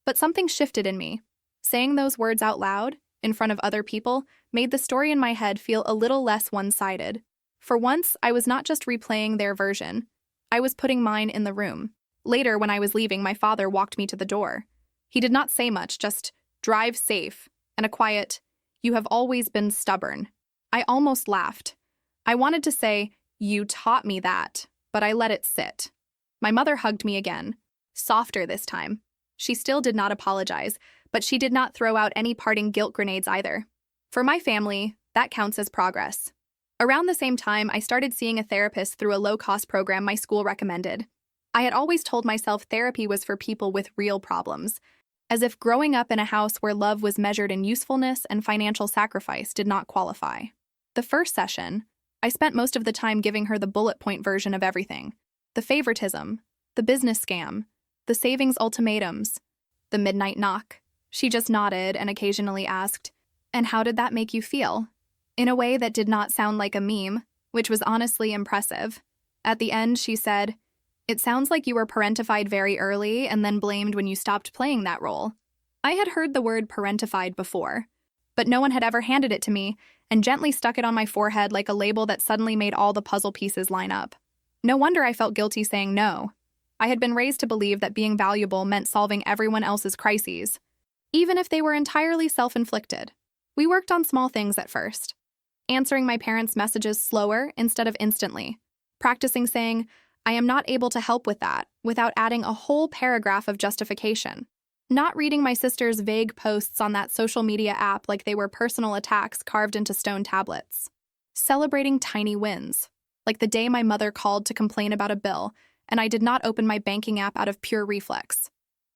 but something shifted in me. Saying those words out loud, in front of other people, made the story in my head feel a little less one-sided. For once, I was not just replaying their version. I was putting mine in the room. Later, when I was leaving, my father walked me to the door. He did not say much, just, "Drive safe," and a quiet, "You have always been stubborn." I almost laughed. I wanted to say, "You taught me that," but I let it sit. My mother hugged me again. Softer this time. She still did not apologize, but she did not throw out any parting guilt grenades either. For my family, that counts as progress. Around the same time, I started seeing a therapist through a low-cost program my school recommended. I had always told myself therapy was for people with real problems, as if growing up in a house where love was measured in usefulness and financial sacrifice did not qualify. The first session, I spent most of the time giving her the bullet point version of everything. The favoritism, the business scam, the savings ultimatums, the midnight knock. She just nodded and occasionally asked, "And how did that make you feel?" in a way that did not sound like a meme, which was honestly impressive. At the end, she said, "It sounds like you were parentified very early and then blamed when you stopped playing that role." I had heard the word parentified before, but no one had ever handed it to me and gently stuck it on my forehead like a label that suddenly made all the puzzle pieces line up. No wonder I felt guilty saying no. I had been raised to believe that being valuable meant solving everyone else's crises, even if they were entirely self-inflicted. We worked on small things at first, answering my parents' messages slower instead of instantly, practicing saying, "I am not able to help with that," without adding a whole paragraph of justification, not reading my sister's vague posts on that social media app like they were personal attacks carved into stone tablets, celebrating tiny wins, like the day my mother called to complain about a bill and I did not open my banking app out of pure reflex.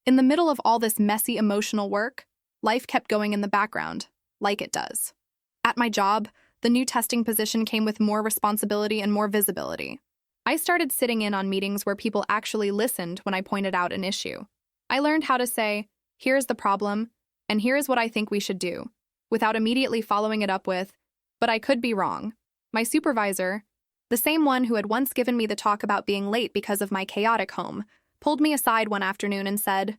In the middle of all this messy emotional work, life kept going in the background, like it does. At my job, the new testing position came with more responsibility and more visibility. I started sitting in on meetings where people actually listened when I pointed out an issue. I learned how to say, "Here's the problem, and here's what I think we should do," without immediately following it up with, "But I could be wrong." My supervisor, the same one who had once given me the talk about being late because of my chaotic home, pulled me aside one afternoon and said,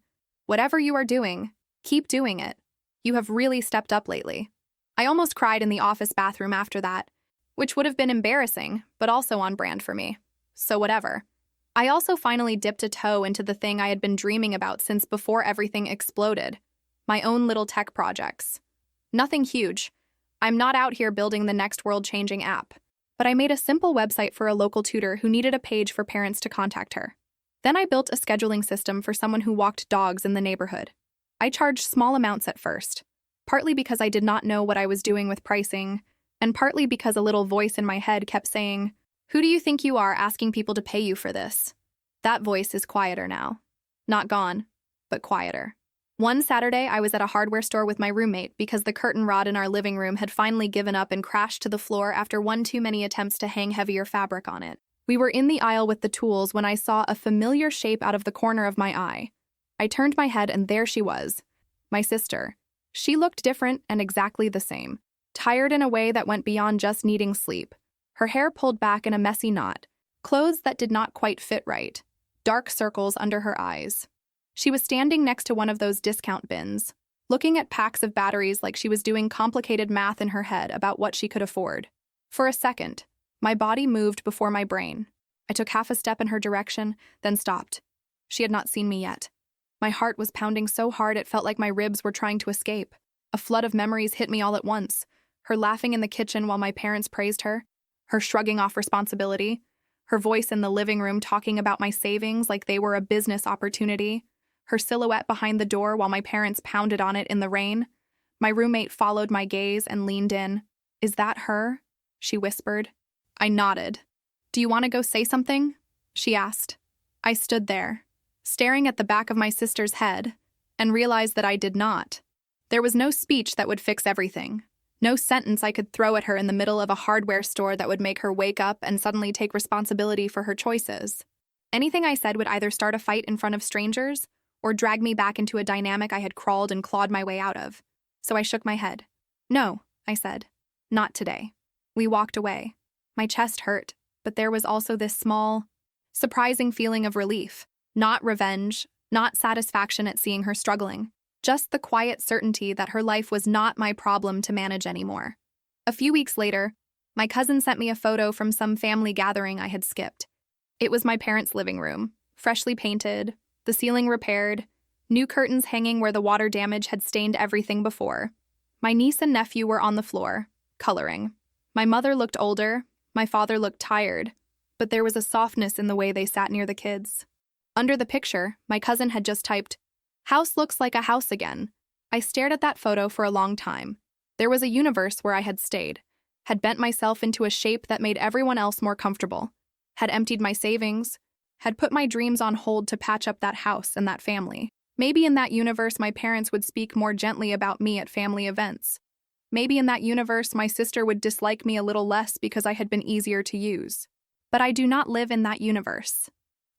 "Whatever you are doing, keep doing it. You have really stepped up lately." I almost cried in the office bathroom after that, which would have been embarrassing, but also on brand for me. So whatever. I also finally dipped a toe into the thing I had been dreaming about since before everything exploded. My own little tech projects. Nothing huge. I'm not out here building the next world-changing app. But I made a simple website for a local tutor who needed a page for parents to contact her. Then I built a scheduling system for someone who walked dogs in the neighborhood. I charged small amounts at first, partly because I did not know what I was doing with pricing, and partly because a little voice in my head kept saying, "Who do you think you are asking people to pay you for this?" That voice is quieter now. Not gone, but quieter. One Saturday, I was at a hardware store with my roommate because the curtain rod in our living room had finally given up and crashed to the floor after one too many attempts to hang heavier fabric on it. We were in the aisle with the tools when I saw a familiar shape out of the corner of my eye. I turned my head and there she was, my sister. She looked different and exactly the same, tired in a way that went beyond just needing sleep. Her hair pulled back in a messy knot, clothes that did not quite fit right, dark circles under her eyes. She was standing next to one of those discount bins, looking at packs of batteries like she was doing complicated math in her head about what she could afford. For a second, my body moved before my brain. I took half a step in her direction, then stopped. She had not seen me yet. My heart was pounding so hard it felt like my ribs were trying to escape. A flood of memories hit me all at once. her laughing in the kitchen while my parents praised her, her shrugging off responsibility, her voice in the living room talking about my savings like they were a business opportunity, her silhouette behind the door while my parents pounded on it in the rain. My roommate followed my gaze and leaned in. "Is that her?" she whispered. I nodded. "Do you want to go say something?" she asked. I stood there, staring at the back of my sister's head, and realized that I did not. There was no speech that would fix everything. No sentence I could throw at her in the middle of a hardware store that would make her wake up and suddenly take responsibility for her choices. Anything I said would either start a fight in front of strangers or drag me back into a dynamic I had crawled and clawed my way out of. So I shook my head. "No," I said. "Not today." We walked away. My chest hurt, but there was also this small, surprising feeling of relief. Not revenge, not satisfaction at seeing her struggling. Just the quiet certainty that her life was not my problem to manage anymore. A few weeks later, my cousin sent me a photo from some family gathering I had skipped. It was my parents' living room, freshly painted, the ceiling repaired, new curtains hanging where the water damage had stained everything before. My niece and nephew were on the floor, coloring. My mother looked older, my father looked tired, but there was a softness in the way they sat near the kids. Under the picture, my cousin had just typed, "House looks like a house again." I stared at that photo for a long time. There was a universe where I had stayed, had bent myself into a shape that made everyone else more comfortable, had emptied my savings, had put my dreams on hold to patch up that house and that family. Maybe in that universe my parents would speak more gently about me at family events. Maybe in that universe my sister would dislike me a little less because I had been easier to use. But I do not live in that universe.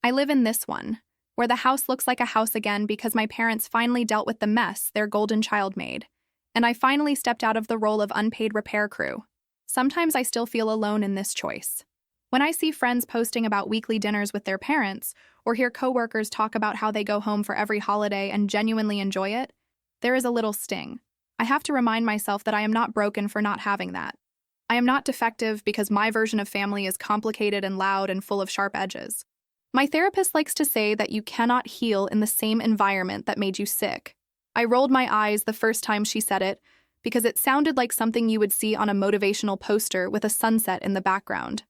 I live in this one, where the house looks like a house again because my parents finally dealt with the mess their golden child made, and I finally stepped out of the role of unpaid repair crew. Sometimes I still feel alone in this choice. When I see friends posting about weekly dinners with their parents, or hear coworkers talk about how they go home for every holiday and genuinely enjoy it, there is a little sting. I have to remind myself that I am not broken for not having that. I am not defective because my version of family is complicated and loud and full of sharp edges. My therapist likes to say that you cannot heal in the same environment that made you sick. I rolled my eyes the first time she said it because it sounded like something you would see on a motivational poster with a sunset in the background.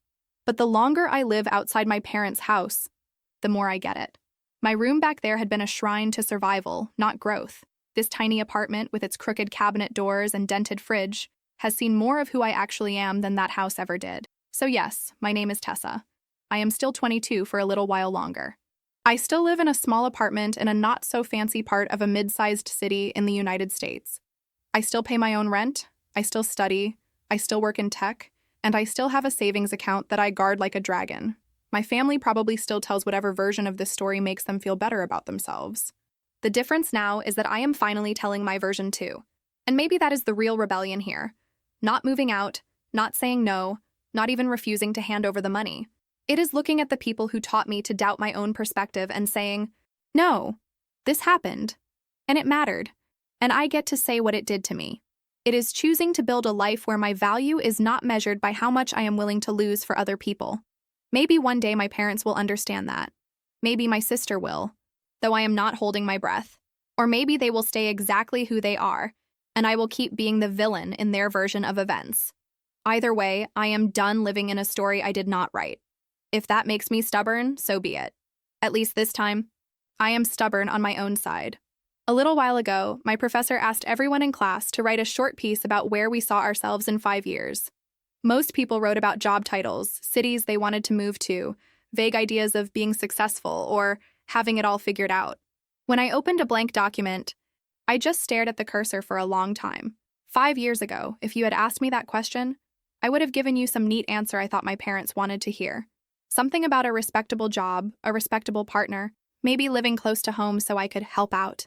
But the longer I live outside my parents' house, the more I get it. My room back there had been a shrine to survival, not growth. This tiny apartment with its crooked cabinet doors and dented fridge has seen more of who I actually am than that house ever did. So yes, my name is Tessa. I am still 22 for a little while longer. I still live in a small apartment in a not-so-fancy part of a mid-sized city in the United States. I still pay my own rent, I still study, I still work in tech, and I still have a savings account that I guard like a dragon. My family probably still tells whatever version of this story makes them feel better about themselves. The difference now is that I am finally telling my version too. And maybe that is the real rebellion here. Not moving out, not saying no, not even refusing to hand over the money. It is looking at the people who taught me to doubt my own perspective and saying, "No, this happened, and it mattered, and I get to say what it did to me." It is choosing to build a life where my value is not measured by how much I am willing to lose for other people. Maybe one day my parents will understand that. Maybe my sister will, though I am not holding my breath. Or maybe they will stay exactly who they are, and I will keep being the villain in their version of events. Either way, I am done living in a story I did not write. If that makes me stubborn, so be it. At least this time, I am stubborn on my own side. A little while ago, my professor asked everyone in class to write a short piece about where we saw ourselves in 5 years. Most people wrote about job titles, cities they wanted to move to, vague ideas of being successful or having it all figured out. When I opened a blank document, I just stared at the cursor for a long time. 5 years ago, if you had asked me that question, I would have given you some neat answer I thought my parents wanted to hear. Something about a respectable job, a respectable partner, maybe living close to home so I could help out.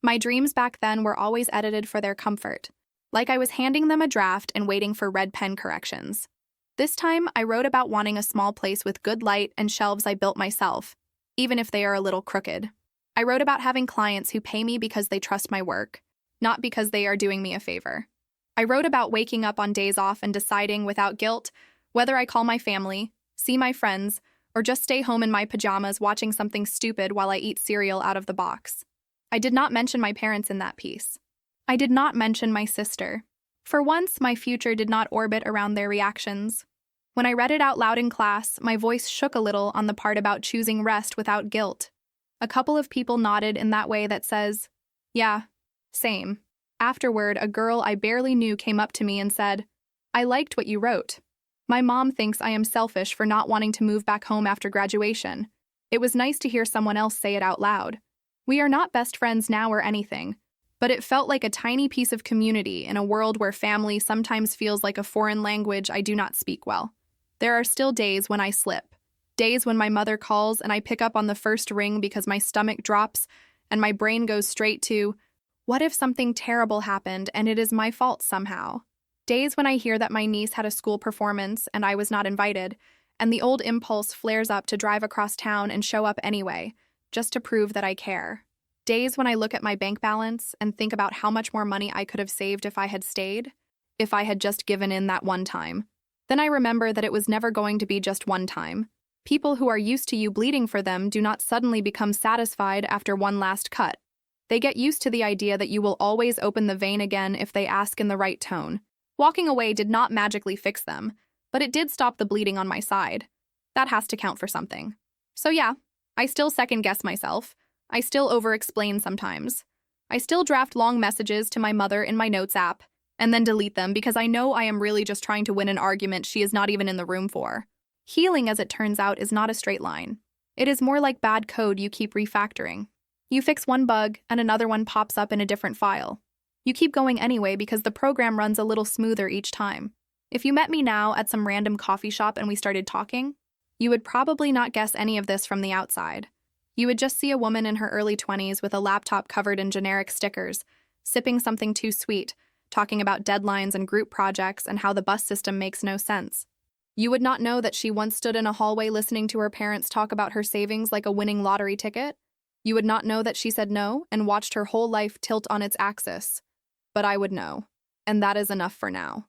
My dreams back then were always edited for their comfort, like I was handing them a draft and waiting for red pen corrections. This time, I wrote about wanting a small place with good light and shelves I built myself, even if they are a little crooked. I wrote about having clients who pay me because they trust my work, not because they are doing me a favor. I wrote about waking up on days off and deciding without guilt whether I call my family, see my friends, or just stay home in my pajamas watching something stupid while I eat cereal out of the box. I did not mention my parents in that piece. I did not mention my sister. For once, my future did not orbit around their reactions. When I read it out loud in class, my voice shook a little on the part about choosing rest without guilt. A couple of people nodded in that way that says, "Yeah, same." Afterward, a girl I barely knew came up to me and said, "I liked what you wrote. My mom thinks I am selfish for not wanting to move back home after graduation." It was nice to hear someone else say it out loud. We are not best friends now or anything, but it felt like a tiny piece of community in a world where family sometimes feels like a foreign language I do not speak well. There are still days when I slip. Days when my mother calls and I pick up on the first ring because my stomach drops and my brain goes straight to, what if something terrible happened and it is my fault somehow? Days when I hear that my niece had a school performance and I was not invited, and the old impulse flares up to drive across town and show up anyway, just to prove that I care. Days when I look at my bank balance and think about how much more money I could have saved if I had stayed, if I had just given in that one time. Then I remember that it was never going to be just one time. People who are used to you bleeding for them do not suddenly become satisfied after one last cut. They get used to the idea that you will always open the vein again if they ask in the right tone. Walking away did not magically fix them, but it did stop the bleeding on my side. That has to count for something. So yeah, I still second-guess myself. I still over-explain sometimes. I still draft long messages to my mother in my notes app, and then delete them because I know I am really just trying to win an argument she is not even in the room for. Healing, as it turns out, is not a straight line. It is more like bad code you keep refactoring. You fix one bug, and another one pops up in a different file. You keep going anyway because the program runs a little smoother each time. If you met me now at some random coffee shop and we started talking, you would probably not guess any of this from the outside. You would just see a woman in her early 20s with a laptop covered in generic stickers, sipping something too sweet, talking about deadlines and group projects and how the bus system makes no sense. You would not know that she once stood in a hallway listening to her parents talk about her savings like a winning lottery ticket. You would not know that she said no and watched her whole life tilt on its axis. But I would know, and that is enough for now.